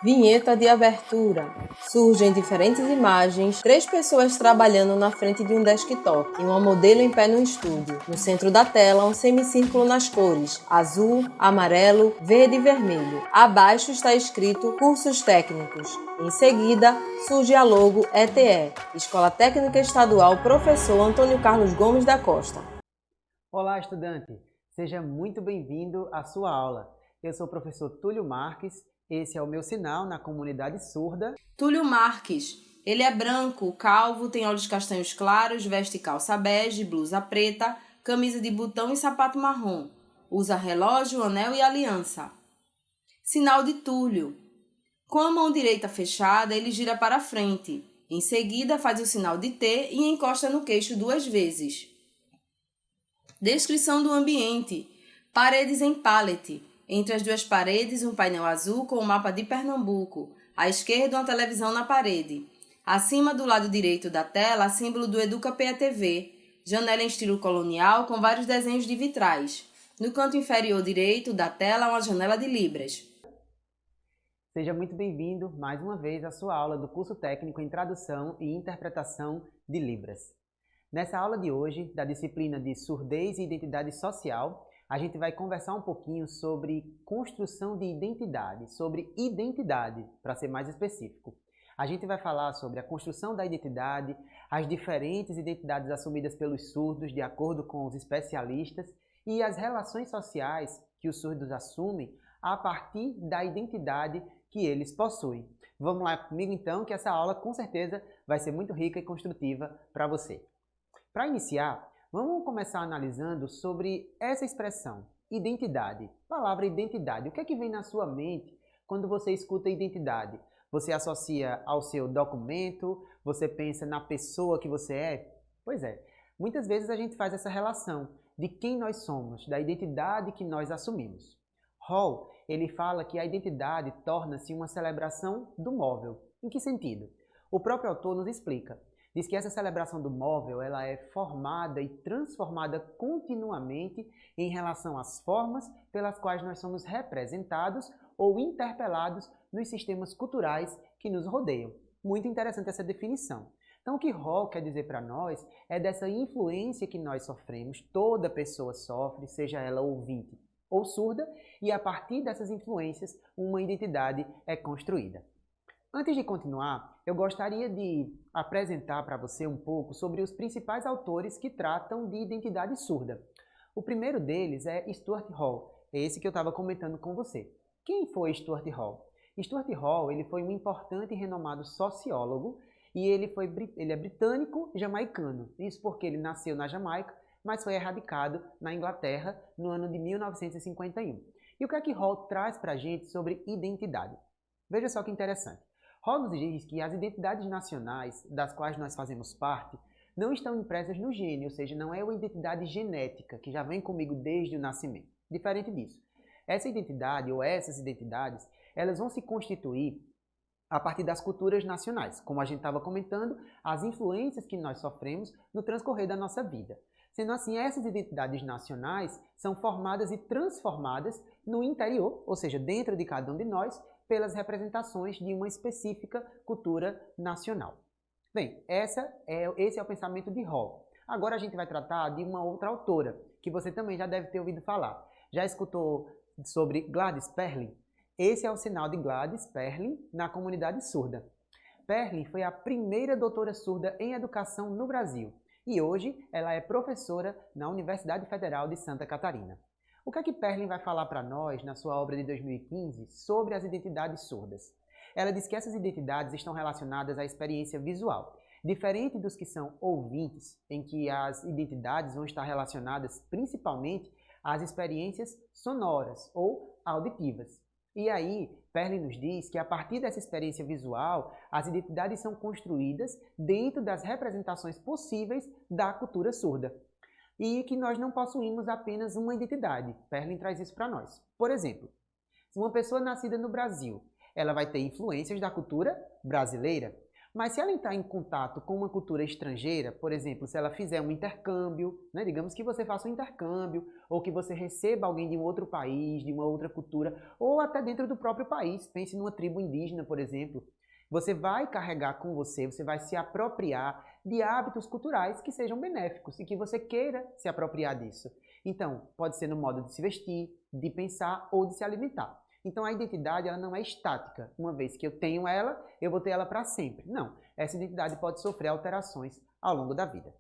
Vinheta de abertura. Surgem diferentes imagens, 3 pessoas trabalhando na frente de um desktop e uma modelo em pé no estúdio. No centro da tela, um semicírculo nas cores azul, amarelo, verde e vermelho. Abaixo está escrito Cursos Técnicos. Em seguida, surge a logo ETE, Escola Técnica Estadual Professor Antônio Carlos Gomes da Costa. Olá, estudante! Seja muito bem-vindo à sua aula. Eu sou o professor Túlio Marques. Esse é o meu sinal na comunidade surda. Túlio Marques. Ele é branco, calvo, tem olhos castanhos claros, veste calça bege, blusa preta, camisa de botão e sapato marrom. Usa relógio, anel e aliança. Sinal de Túlio. Com a mão direita fechada, ele gira para frente. Em seguida, faz o sinal de T e encosta no queixo 2 vezes. Descrição do ambiente. Paredes em pallet. Entre as 2 paredes, um painel azul com o mapa de Pernambuco. À esquerda, uma televisão na parede. Acima, do lado direito da tela, símbolo do Educa PATV. Janela em estilo colonial com vários desenhos de vitrais. No canto inferior direito da tela, uma janela de Libras. Seja muito bem-vindo mais uma vez à sua aula do curso técnico em Tradução e Interpretação de Libras. Nessa aula de hoje, da disciplina de Surdez e Identidade Social, a gente vai conversar um pouquinho sobre construção de identidade, sobre identidade, para ser mais específico. A gente vai falar sobre a construção da identidade, as diferentes identidades assumidas pelos surdos de acordo com os especialistas e as relações sociais que os surdos assumem a partir da identidade que eles possuem. Vamos lá comigo então, que essa aula com certeza vai ser muito rica e construtiva para você. Para iniciar, vamos começar analisando sobre essa expressão, identidade. Palavra identidade. O que é que vem na sua mente quando você escuta identidade? Você associa ao seu documento? Você pensa na pessoa que você é? Pois é, muitas vezes a gente faz essa relação de quem nós somos, da identidade que nós assumimos. Hall, ele fala que a identidade torna-se uma celebração do móvel. Em que sentido? O próprio autor nos explica. Diz que essa celebração do móvel ela é formada e transformada continuamente em relação às formas pelas quais nós somos representados ou interpelados nos sistemas culturais que nos rodeiam. Muito interessante essa definição. Então, o que Hall quer dizer para nós é dessa influência que nós sofremos, toda pessoa sofre, seja ela ouvinte ou surda, e a partir dessas influências, uma identidade é construída. Antes de continuar, eu gostaria de apresentar para você um pouco sobre os principais autores que tratam de identidade surda. O primeiro deles é Stuart Hall, esse que eu estava comentando com você. Quem foi Stuart Hall? Stuart Hall ele foi um importante e renomado sociólogo e ele é britânico-jamaicano. Isso porque ele nasceu na Jamaica, mas foi erradicado na Inglaterra no ano de 1951. E o que é que Hall traz para a gente sobre identidade? Veja só que interessante. Hall nos diz que as identidades nacionais das quais nós fazemos parte não estão impressas no gene, ou seja, não é uma identidade genética que já vem comigo desde o nascimento. Diferente disso. Essa identidade ou essas identidades, elas vão se constituir a partir das culturas nacionais, como a gente estava comentando, as influências que nós sofremos no transcorrer da nossa vida. Sendo assim, essas identidades nacionais são formadas e transformadas no interior, ou seja, dentro de cada um de nós, pelas representações de uma específica cultura nacional. Bem, esse é o pensamento de Hall. Agora a gente vai tratar de uma outra autora, que você também já deve ter ouvido falar. Já escutou sobre Gladys Perlin? Esse é o sinal de Gladys Perlin na comunidade surda. Perlin foi a primeira doutora surda em educação no Brasil e hoje ela é professora na Universidade Federal de Santa Catarina. O que é que Perlin vai falar para nós na sua obra de 2015 sobre as identidades surdas? Ela diz que essas identidades estão relacionadas à experiência visual, diferente dos que são ouvintes, em que as identidades vão estar relacionadas principalmente às experiências sonoras ou auditivas. E aí, Perlin nos diz que a partir dessa experiência visual, as identidades são construídas dentro das representações possíveis da cultura surda. E que nós não possuímos apenas uma identidade. Perlin traz isso para nós. Por exemplo, se uma pessoa nascida no Brasil, ela vai ter influências da cultura brasileira, Mas se ela entrar em contato com uma cultura estrangeira, por exemplo, se ela fizer um intercâmbio, né, digamos que você faça um intercâmbio, ou que você receba alguém de um outro país, de uma outra cultura, ou até dentro do próprio país, pense numa tribo indígena, por exemplo, você vai carregar com você, você vai se apropriar de hábitos culturais que sejam benéficos e que você queira se apropriar disso. Então, pode ser no modo de se vestir, de pensar ou de se alimentar. Então a identidade ela não é estática. Uma vez que eu tenho ela, eu vou ter ela para sempre. Não, essa identidade pode sofrer alterações ao longo da vida.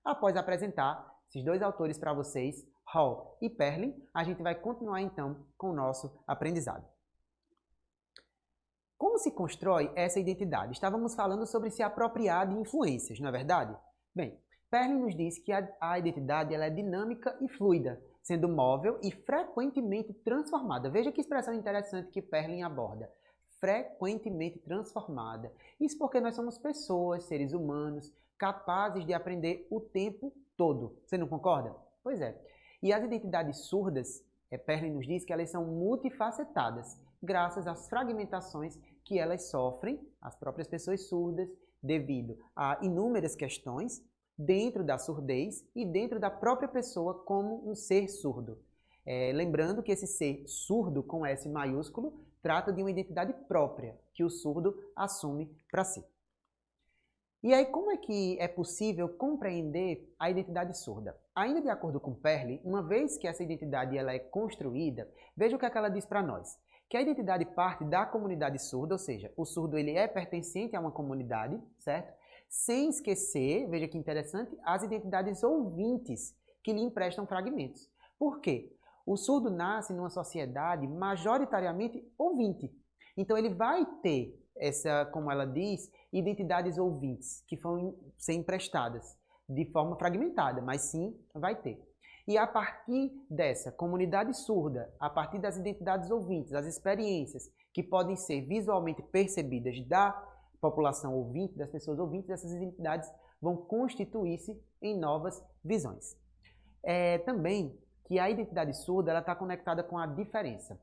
Após apresentar esses dois autores para vocês, Hall e Perlin, a gente vai continuar então com o nosso aprendizado. Como se constrói essa identidade? Estávamos falando sobre se apropriar de influências, não é verdade? Bem, Perlin nos diz que a identidade ela é dinâmica e fluida, sendo móvel e frequentemente transformada. Veja que expressão interessante que Perlin aborda. Frequentemente transformada. Isso porque nós somos pessoas, seres humanos, capazes de aprender o tempo todo. Você não concorda? Pois é. E as identidades surdas, Perlin nos diz que elas são multifacetadas, graças às fragmentações que elas sofrem, as próprias pessoas surdas, devido a inúmeras questões, dentro da surdez e dentro da própria pessoa como um ser surdo. Lembrando que esse ser surdo, com S maiúsculo, trata de uma identidade própria que o surdo assume para si. E aí, como é que é possível compreender a identidade surda? Ainda de acordo com Perlin, uma vez que essa identidade ela é construída, veja o que ela diz para nós. Que a identidade parte da comunidade surda, ou seja, o surdo ele é pertencente a uma comunidade, certo? Sem esquecer, veja que interessante, as identidades ouvintes que lhe emprestam fragmentos. Por quê? O surdo nasce numa sociedade majoritariamente ouvinte. Então ele vai ter essa, como ela diz, identidades ouvintes que vão ser emprestadas de forma fragmentada, mas sim vai ter. E a partir dessa comunidade surda, a partir das identidades ouvintes, as experiências que podem ser visualmente percebidas da população ouvinte, das pessoas ouvintes, essas identidades vão constituir-se em novas visões. Também que a identidade surda está conectada com a diferença.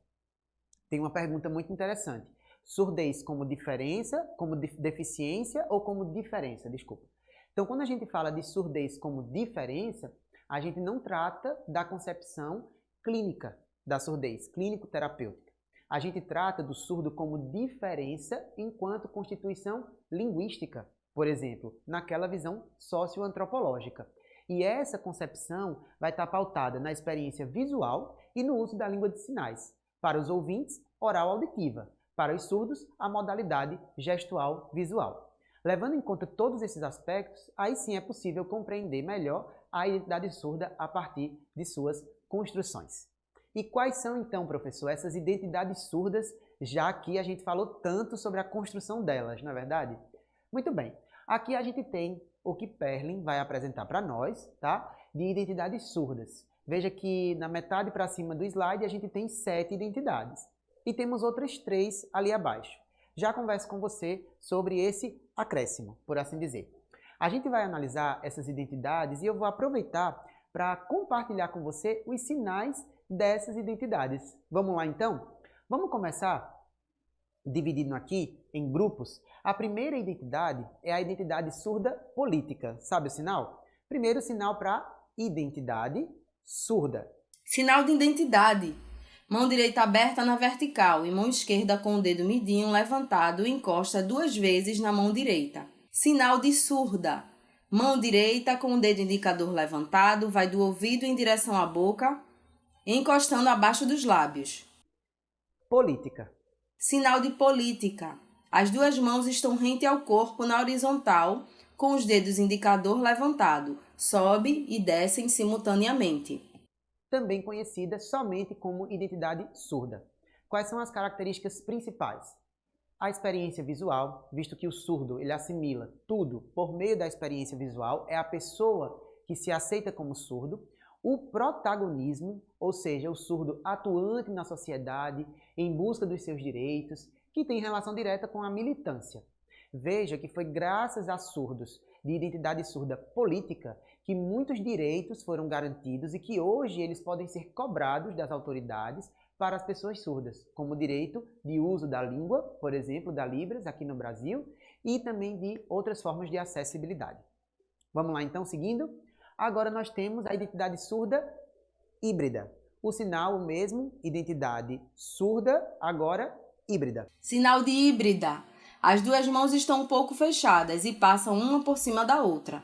Tem uma pergunta muito interessante. Surdez como diferença, como deficiência ou como diferença? Desculpa. Então, quando a gente fala de surdez como diferença, a gente não trata da concepção clínica da surdez, clínico-terapêutica. A gente trata do surdo como diferença enquanto constituição linguística, por exemplo, naquela visão socioantropológica. E essa concepção vai estar pautada na experiência visual e no uso da língua de sinais. Para os ouvintes, oral-auditiva. Para os surdos, a modalidade gestual-visual. Levando em conta todos esses aspectos, aí sim é possível compreender melhor a identidade surda a partir de suas construções. E quais são então, professor, essas identidades surdas, já que a gente falou tanto sobre a construção delas, não é verdade? Muito bem, aqui a gente tem o que Perlin vai apresentar para nós, tá? De identidades surdas. Veja que na metade para cima do slide a gente tem 7 identidades. E temos outras 3 ali abaixo. Já converso com você sobre esse acréscimo, por assim dizer. A gente vai analisar essas identidades e eu vou aproveitar para compartilhar com você os sinais dessas identidades. Vamos lá então? Vamos começar dividindo aqui em grupos. A primeira identidade é a identidade surda política. Sabe o sinal? Primeiro sinal para identidade surda. Sinal de identidade. Mão direita aberta na vertical e mão esquerda com o dedo midinho levantado encosta 2 vezes na mão direita. Sinal de surda. Mão direita com o dedo indicador levantado vai do ouvido em direção à boca, encostando abaixo dos lábios. Política. Sinal de política. As 2 mãos estão rente ao corpo na horizontal, com os dedos indicador levantado. Sobe e descem simultaneamente. Também conhecida somente como identidade surda. Quais são as características principais? A experiência visual, visto que o surdo ele assimila tudo por meio da experiência visual, é a pessoa que se aceita como surdo. O protagonismo, ou seja, o surdo atuante na sociedade, em busca dos seus direitos, que tem relação direta com a militância. Veja que foi graças a surdos de identidade surda política que muitos direitos foram garantidos e que hoje eles podem ser cobrados das autoridades para as pessoas surdas, como o direito de uso da língua, por exemplo, da Libras aqui no Brasil, e também de outras formas de acessibilidade. Vamos lá então, seguindo. Agora nós temos a identidade surda híbrida. O sinal, o mesmo, identidade surda, agora híbrida. Sinal de híbrida. As duas mãos estão um pouco fechadas e passam uma por cima da outra.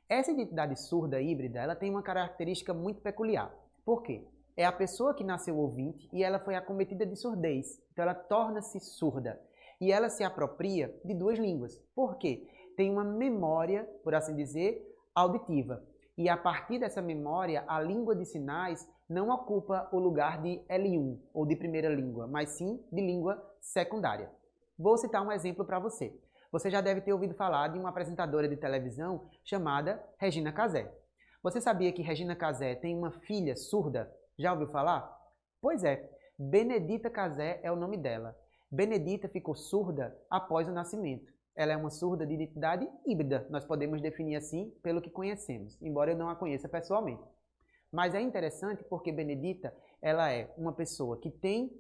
Essa identidade surda híbrida, ela tem uma característica muito peculiar. Por quê? É a pessoa que nasceu ouvinte e ela foi acometida de surdez. Então ela torna-se surda. E ela se apropria de duas línguas. Por quê? Tem uma memória, por assim dizer, auditiva. E a partir dessa memória, a língua de sinais não ocupa o lugar de L1, ou de primeira língua, mas sim de língua secundária. Vou citar um exemplo para você. Você já deve ter ouvido falar de uma apresentadora de televisão chamada Regina Casé. Você sabia que Regina Casé tem uma filha surda? Já ouviu falar? Pois é, Benedita Casé é o nome dela. Benedita ficou surda após o nascimento. Ela é uma surda de identidade híbrida, nós podemos definir assim pelo que conhecemos, embora eu não a conheça pessoalmente. Mas é interessante porque Benedita, ela é uma pessoa que tem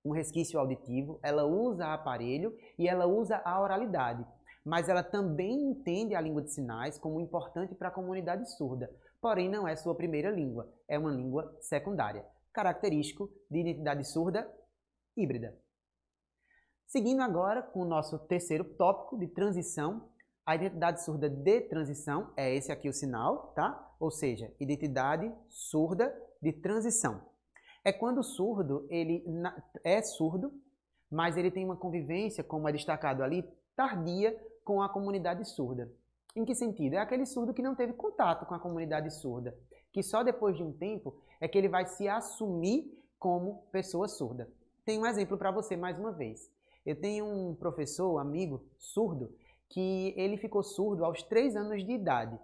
um resquício auditivo, ela usa aparelho e ela usa a oralidade, mas ela também entende a língua de sinais como importante para a comunidade surda, porém não é sua primeira língua, é uma língua secundária, característico de identidade surda híbrida. Seguindo agora com o nosso terceiro tópico de transição, a identidade surda de transição, é esse aqui o sinal, tá? Ou seja, identidade surda de transição. É quando o surdo, ele é surdo, mas ele tem uma convivência, como é destacado ali, tardia com a comunidade surda. Em que sentido? É aquele surdo que não teve contato com a comunidade surda, que só depois de um tempo é que ele vai se assumir como pessoa surda. Tem um exemplo para você mais uma vez. Eu tenho um professor, um amigo surdo, que ele ficou surdo aos 3 anos de idade,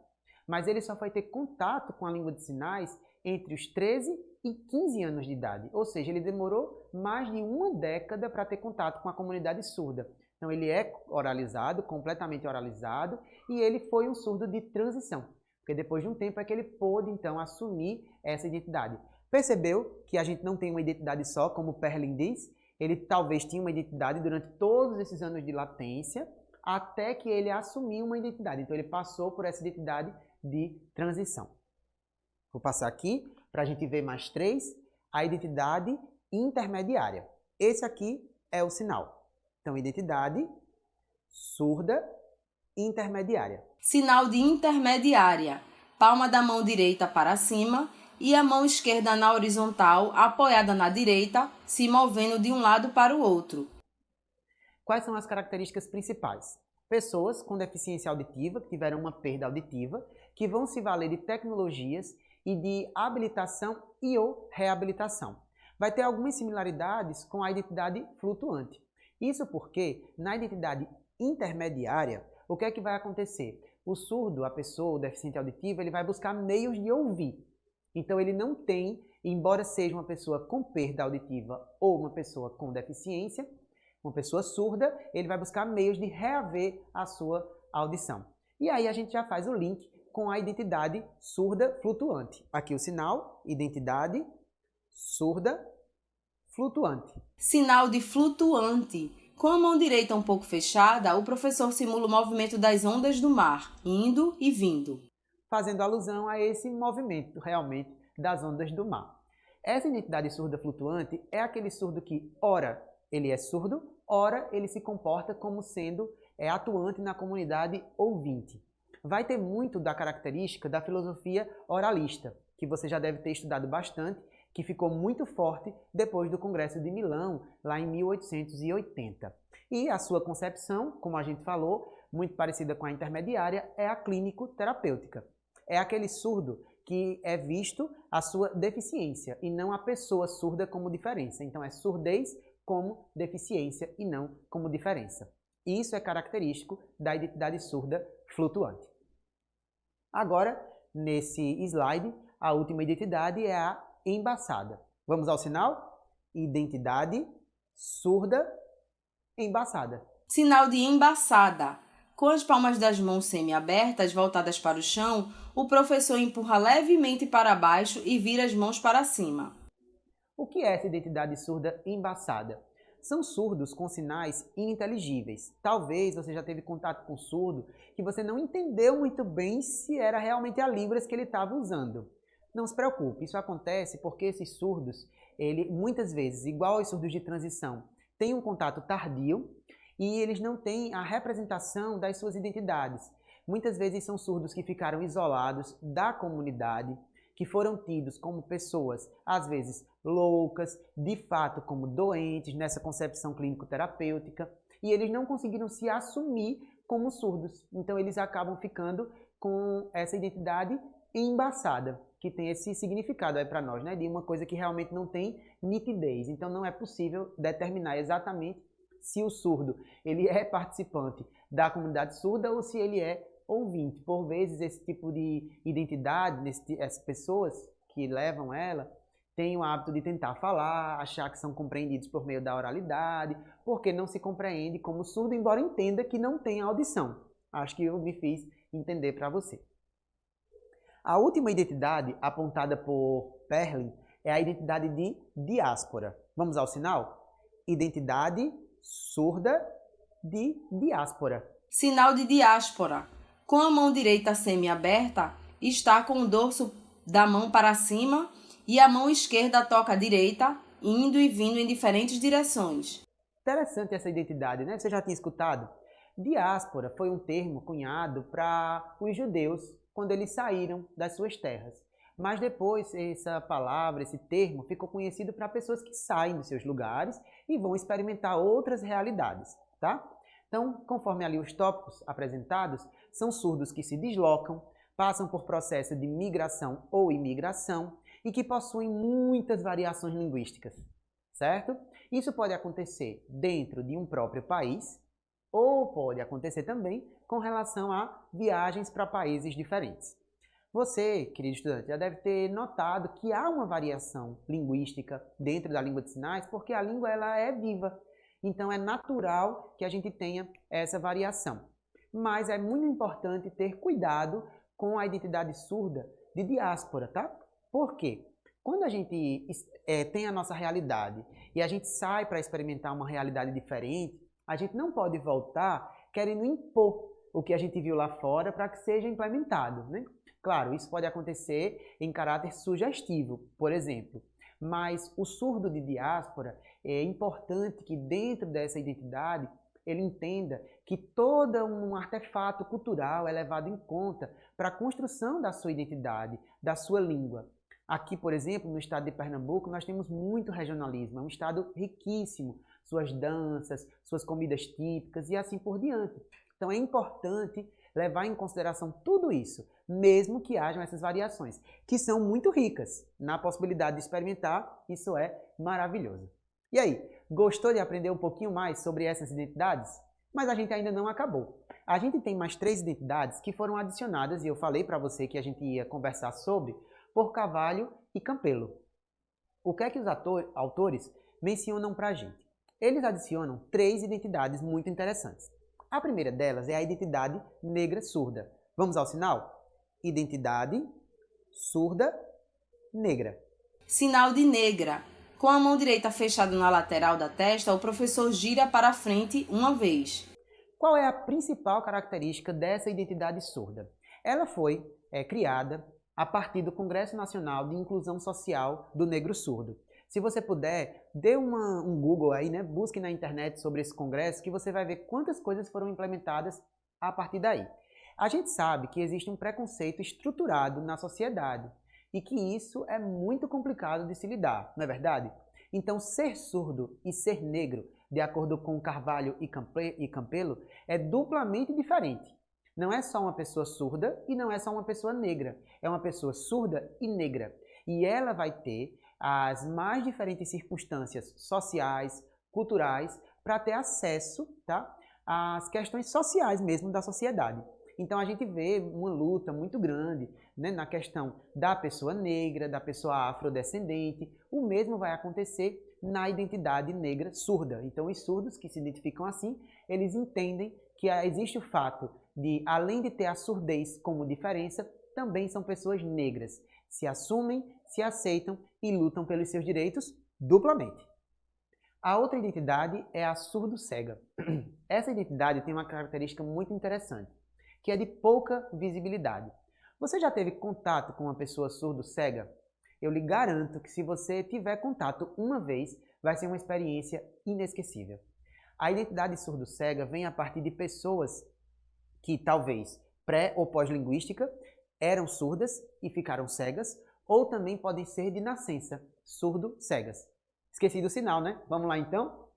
mas ele só foi ter contato com a língua de sinais entre os 13 e 15 anos de idade, ou seja, ele demorou mais de uma década para ter contato com a comunidade surda. Então ele é oralizado, completamente oralizado, e ele foi um surdo de transição, porque depois de um tempo é que ele pôde então assumir essa identidade. Percebeu que a gente não tem uma identidade só, como Perlin diz? Ele talvez tinha uma identidade durante todos esses anos de latência, até que ele assumiu uma identidade. Então ele passou por essa identidade de transição. Vou passar aqui para a gente ver mais 3, a identidade intermediária. Esse aqui é o sinal. Então, identidade surda intermediária. Sinal de intermediária. Palma da mão direita para cima e a mão esquerda na horizontal, apoiada na direita, se movendo de um lado para o outro. Quais são as características principais? Pessoas com deficiência auditiva, que tiveram uma perda auditiva, que vão se valer de tecnologias e de habilitação e ou reabilitação. Vai ter algumas similaridades com a identidade flutuante. Isso porque, na identidade intermediária, o que é que vai acontecer? O surdo, a pessoa, o deficiente auditivo, ele vai buscar meios de ouvir. Então ele não tem, embora seja uma pessoa com perda auditiva ou uma pessoa com deficiência, uma pessoa surda, ele vai buscar meios de reaver a sua audição. E aí a gente já faz o link com a identidade surda flutuante. Aqui o sinal, identidade surda flutuante. Sinal de flutuante. Com a mão direita um pouco fechada, o professor simula o movimento das ondas do mar, indo e vindo. Fazendo alusão a esse movimento, realmente, das ondas do mar. Essa identidade surda flutuante é aquele surdo que, ora, ele é surdo, ora, ele se comporta como sendo atuante na comunidade ouvinte. Vai ter muito da característica da filosofia oralista, que você já deve ter estudado bastante, que ficou muito forte depois do Congresso de Milão, lá em 1880. E a sua concepção, como a gente falou, muito parecida com a intermediária, é a clínico-terapêutica. É aquele surdo que é visto a sua deficiência e não a pessoa surda como diferença. Então é surdez como deficiência e não como diferença. Isso é característico da identidade surda flutuante. Agora, nesse slide, a última identidade é a embaçada. Vamos ao sinal? Identidade surda embaçada. Sinal de embaçada. Com as palmas das mãos semi-abertas voltadas para o chão, o professor empurra levemente para baixo e vira as mãos para cima. O que é essa identidade surda embaçada? São surdos com sinais ininteligíveis. Talvez você já teve contato com surdo que você não entendeu muito bem se era realmente a Libras que ele estava usando. Não se preocupe, isso acontece porque esses surdos, muitas vezes, igual aos surdos de transição, têm um contato tardio e eles não têm a representação das suas identidades. Muitas vezes são surdos que ficaram isolados da comunidade, que foram tidos como pessoas, às vezes, loucas, de fato como doentes nessa concepção clínico-terapêutica, e eles não conseguiram se assumir como surdos. Então eles acabam ficando com essa identidade embaçada, que tem esse significado aí para nós, né? De uma coisa que realmente não tem nitidez. Então não é possível determinar exatamente se o surdo ele é participante da comunidade surda ou se ele é ouvinte. Por vezes esse tipo de identidade, essas pessoas que levam ela, têm o hábito de tentar falar, achar que são compreendidos por meio da oralidade, porque não se compreende como surdo, embora entenda que não tem audição. Acho que eu me fiz entender para você. A última identidade apontada por Perlin é a identidade de diáspora. Vamos ao sinal? Identidade surda de diáspora. Sinal de diáspora. Com a mão direita semi-aberta, está com o dorso da mão para cima e a mão esquerda toca a direita, indo e vindo em diferentes direções. Interessante essa identidade, né? Você já tinha escutado? Diáspora foi um termo cunhado para os judeus quando eles saíram das suas terras. Mas depois essa palavra, esse termo, ficou conhecido para pessoas que saem dos seus lugares e vão experimentar outras realidades, tá? Então, conforme ali os tópicos apresentados, são surdos que se deslocam, passam por processo de migração ou imigração e que possuem muitas variações linguísticas, certo? Isso pode acontecer dentro de um próprio país ou pode acontecer também com relação a viagens para países diferentes. Você, querido estudante, já deve ter notado que há uma variação linguística dentro da língua de sinais porque a língua ela é viva. Então é natural que a gente tenha essa variação. Mas é muito importante ter cuidado com a identidade surda de diáspora, tá? Por quê? Quando a gente tem a nossa realidade e a gente sai para experimentar uma realidade diferente, a gente não pode voltar querendo impor o que a gente viu lá fora para que seja implementado, né? Claro, isso pode acontecer em caráter sugestivo, por exemplo. Mas o surdo de diáspora, é importante que dentro dessa identidade ele entenda que todo um artefato cultural é levado em conta para a construção da sua identidade, da sua língua. Aqui, por exemplo, no estado de Pernambuco, nós temos muito regionalismo, é um estado riquíssimo, suas danças, suas comidas típicas e assim por diante. Então é importante levar em consideração tudo isso, mesmo que hajam essas variações, que são muito ricas na possibilidade de experimentar, isso é maravilhoso. E aí, gostou de aprender um pouquinho mais sobre essas identidades? Mas a gente ainda não acabou. A gente tem mais 3 identidades que foram adicionadas, e eu falei para você que a gente ia conversar sobre, por Carvalho e Campelo. O que é que os autores mencionam para a gente? Eles adicionam 3 identidades muito interessantes. A primeira delas é a identidade negra surda. Vamos ao sinal? Identidade surda negra. Sinal de negra. Com a mão direita fechada na lateral da testa, o professor gira para a frente uma vez. Qual é a principal característica dessa identidade surda? Ela foi criada a partir do Congresso Nacional de Inclusão Social do Negro Surdo. Se você puder, dê um Google aí, né? Busque na internet sobre esse congresso que você vai ver quantas coisas foram implementadas a partir daí. A gente sabe que existe um preconceito estruturado na sociedade e que isso é muito complicado de se lidar, não é verdade? Então, ser surdo e ser negro, de acordo com Carvalho e Campelo, é duplamente diferente. Não é só uma pessoa surda e não é só uma pessoa negra. É uma pessoa surda e negra. E ela vai ter as mais diferentes circunstâncias sociais, culturais, para ter acesso, tá, às questões sociais mesmo da sociedade. Então a gente vê uma luta muito grande, né, na questão da pessoa negra, da pessoa afrodescendente. O mesmo vai acontecer na identidade negra surda. Então os surdos que se identificam assim, eles entendem que existe o fato de, além de ter a surdez como diferença, também são pessoas negras. Se assumem, se aceitam e lutam pelos seus direitos duplamente. A outra identidade é a surdo-cega. Essa identidade tem uma característica muito interessante, que é de pouca visibilidade. Você já teve contato com uma pessoa surdo-cega? Eu lhe garanto que se você tiver contato uma vez, vai ser uma experiência inesquecível. A identidade surdo-cega vem a partir de pessoas que talvez pré ou pós-linguística eram surdas e ficaram cegas, ou também podem ser de nascença, surdo-cegas. Esqueci do sinal, né? Vamos lá então?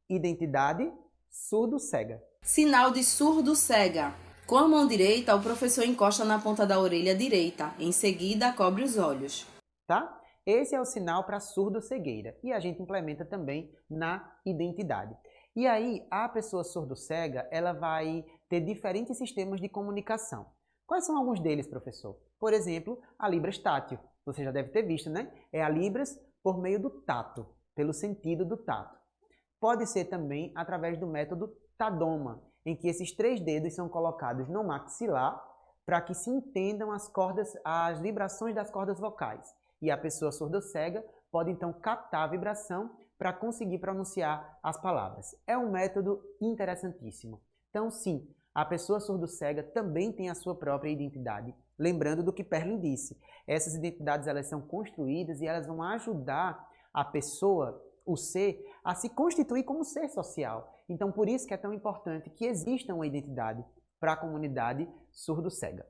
Identidade surdo-cega. Sinal de surdo-cega. Com a mão direita, o professor encosta na ponta da orelha direita. Em seguida, cobre os olhos. Tá? Esse é o sinal para surdo-cegueira e a gente implementa também na identidade. E aí, a pessoa surdo-cega, ela vai ter diferentes sistemas de comunicação. Quais são alguns deles, professor? Por exemplo, a Libras tátil. Você já deve ter visto, né? É a Libras por meio do tato, pelo sentido do tato. Pode ser também através do método Tadoma, em que esses 3 dedos são colocados no maxilar para que se entendam as vibrações das cordas vocais. E a pessoa surdo-cega pode então captar a vibração para conseguir pronunciar as palavras. É um método interessantíssimo. Então, sim, a pessoa surdo-cega também tem a sua própria identidade. Lembrando do que Perlin disse, essas identidades elas são construídas e elas vão ajudar a pessoa, o ser, a se constituir como ser social. Então, por isso que é tão importante que exista uma identidade para a comunidade surdo-cega.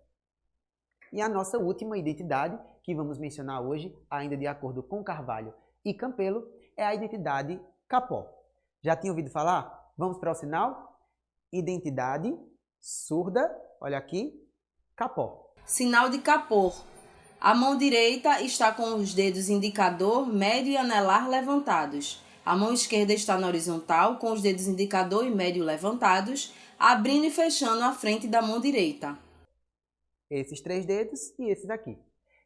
E a nossa última identidade, que vamos mencionar hoje, ainda de acordo com Carvalho e Campelo, é a identidade Capó. Já tinha ouvido falar? Vamos para o sinal? Identidade surda, olha aqui, Capó. Sinal de Capor. A mão direita está com os dedos indicador, médio e anelar levantados. A mão esquerda está na horizontal, com os dedos indicador e médio levantados, abrindo e fechando a frente da mão direita. Esses 3 dedos e esses aqui.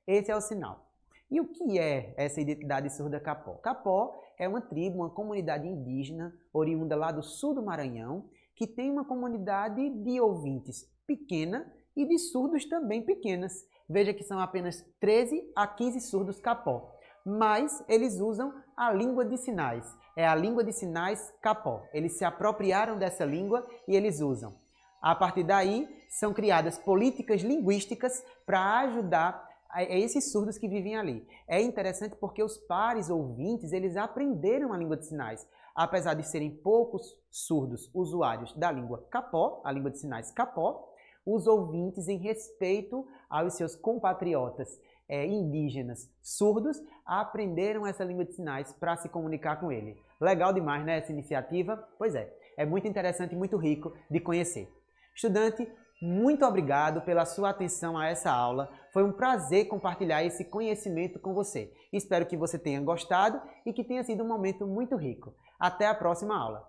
Esse é o sinal. E o que é essa identidade surda Capó? Capó é uma tribo, uma comunidade indígena, oriunda lá do sul do Maranhão, que tem uma comunidade de ouvintes pequena e de surdos também pequenas. Veja que são apenas 13 a 15 surdos Capó. Mas eles usam a língua de sinais. É a língua de sinais Capó. Eles se apropriaram dessa língua e eles usam. A partir daí, são criadas políticas linguísticas para ajudar a esses surdos que vivem ali. É interessante porque os pares ouvintes, eles aprenderam a língua de sinais. Apesar de serem poucos surdos usuários da língua Capó, a língua de sinais Capó, os ouvintes, em respeito aos seus compatriotas indígenas surdos, aprenderam essa língua de sinais para se comunicar com ele. Legal demais, né, essa iniciativa? Pois é muito interessante e muito rico de conhecer. Estudante, muito obrigado pela sua atenção a essa aula. Foi um prazer compartilhar esse conhecimento com você. Espero que você tenha gostado e que tenha sido um momento muito rico. Até a próxima aula.